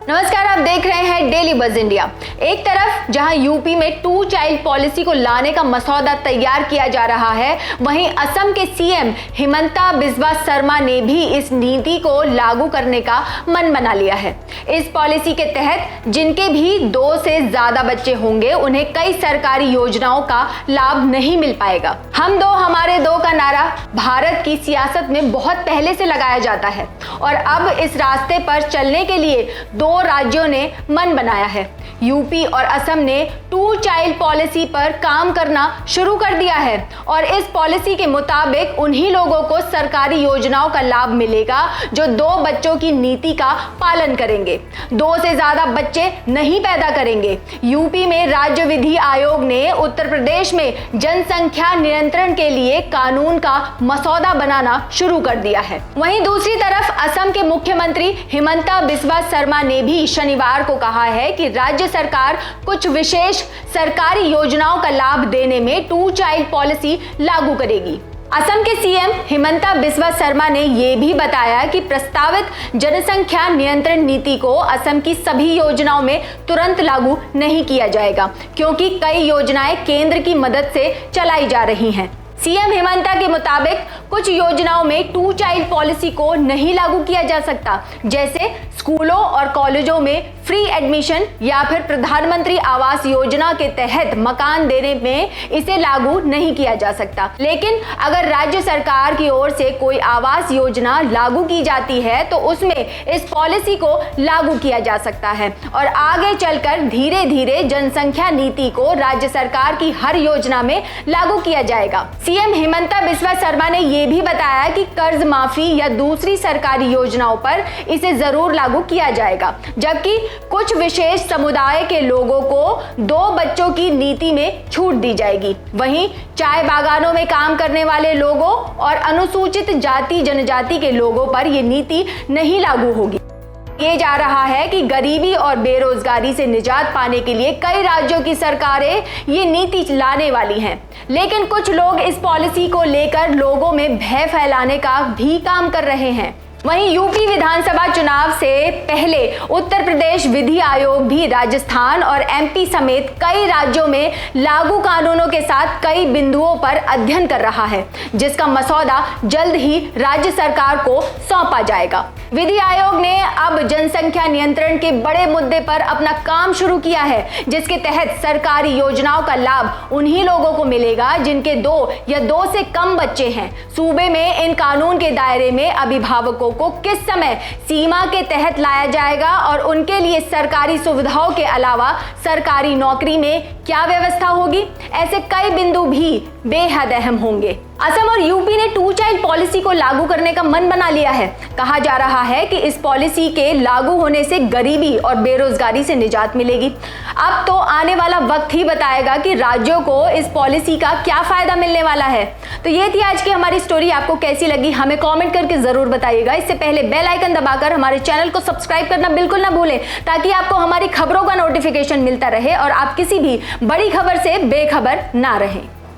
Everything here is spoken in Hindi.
नमस्कार, आप देख रहे हैं डेली बज इंडिया। एक तरफ जहां यूपी में 2 चाइल्ड पॉलिसी को लाने का मसौदा तैयार किया जा रहा है, वहीं असम के सीएम हिमंता बिस्वा शर्मा ने भी इस नीति को लागू करने का मन बना लिया है। इस पॉलिसी के तहत जिनके भी 2 से ज्यादा बच्चे होंगे, उन्हें कई सरकारी योजनाओं का लाभ नहीं मिल पाएगा। हम 2 हमारे 2 का नारा भारत की सियासत में बहुत पहले से लगाया जाता है और अब इस रास्ते पर चलने के लिए 2 राज्यों ने मन बनाया है। यूपी और असम ने 2 चाइल्ड पॉलिसी पर काम करना शुरू कर दिया है और इस पॉलिसी के मुताबिक उन्हीं लोगों को सरकारी योजनाओं का लाभ मिलेगा जो 2 बच्चों की नीति का पालन करेंगे, 2 से ज्यादा बच्चे नहीं पैदा करेंगे। यूपी में राज्य विधि आयोग ने उत्तर प्रदेश में जनसंख्या नियंत्रण के लिए कानून का मसौदा बनाना शुरू कर दिया है। वहीं दूसरी तरफ असम के मुख्यमंत्री हिमंता बिस्वा शर्मा ने भी शनिवार को कहा है कि राज्य सरकार कुछ विशेष सरकारी योजनाओं का लाभ देने में 2 चाइल्ड पॉलिसी लागू करेगी। असम के सीएम हिमंता बिस्वा शर्मा ने यह भी बताया कि प्रस्तावित जनसंख्या नियंत्रण नीति को असम की सभी योजनाओं में तुरंत लागू नहीं किया जाएगा, क्योंकि कई योजनाएं केंद्र की मदद से चलाई जा रही हैं। सीएम हिमंता के मुताबिक कुछ योजनाओं में 2 चाइल्ड पॉलिसी को नहीं लागू किया जा सकता, जैसे स्कूलों और कॉलेजों में फ्री एडमिशन या फिर प्रधानमंत्री आवास योजना के तहत मकान देने में इसे लागू नहीं किया जा सकता। लेकिन अगर राज्य सरकार की ओर से कोई आवास योजना लागू की जाती है तो उसमें इस पॉलिसी को लागू किया जा सकता है और आगे चलकर धीरे धीरे जनसंख्या नीति को राज्य सरकार की हर योजना में लागू किया जाएगा। सीएम हिमंता बिस्वा शर्मा ने यह भी बताया कि कर्ज माफी या दूसरी सरकारी योजनाओं पर इसे जरूर लागू किया जाएगा, जबकि कुछ विशेष समुदाय के लोगों को 2 बच्चों की नीति में छूट दी जाएगी। वहीं चाय बागानों में काम करने वाले लोगों और अनुसूचित जाति जनजाति के लोगों पर यह नीति नहीं लागू होगी। ये जा रहा है कि गरीबी और बेरोजगारी से निजात पाने के लिए कई राज्यों की सरकारें ये नीति लाने वाली हैं, लेकिन कुछ लोग इस पॉलिसी को लेकर लोगों में भय फैलाने का भी काम कर रहे हैं। वहीं यूपी विधानसभा चुनाव से पहले उत्तर प्रदेश विधि आयोग भी राजस्थान और एमपी समेत कई राज्यों में लागू कानूनों के साथ कई बिंदुओं पर अध्ययन कर रहा है, जिसका मसौदा जल्द ही राज्य सरकार को सौंपा जाएगा। विधि आयोग ने अब जनसंख्या नियंत्रण के बड़े मुद्दे पर अपना काम शुरू किया है, जिसके तहत सरकारी योजनाओं का लाभ उन्हीं लोगों को मिलेगा जिनके 2 या 2 से कम बच्चे हैं। सूबे में इन कानून के दायरे में अभिभावकों को किस समय सीमा के तहत लाया जाएगा और उनके लिए सरकारी सुविधाओं के अलावा सरकारी नौकरी में क्या व्यवस्था होगी, ऐसे कई बिंदु भी बेहद अहम होंगे। असम और यूपी ने 2 चाइल्ड पॉलिसी को लागू करने का मन बना लिया है। कहा जा रहा है कि इस पॉलिसी के लागू होने से गरीबी और बेरोजगारी से निजात मिलेगी। अब तो आने वाला वक्त ही बताएगा कि राज्यों को इस पॉलिसी का क्या फायदा मिलने वाला है। तो ये थी आज की हमारी स्टोरी। आपको कैसी लगी हमें कमेंट करके जरूर बताइएगा। इससे पहले बेल आइकन दबाकर हमारे चैनल को सब्सक्राइब करना बिल्कुल ना भूलें, ताकि आपको हमारी खबरों का नोटिफिकेशन मिलता रहे और आप किसी भी बड़ी खबर से बेखबर ना रहें।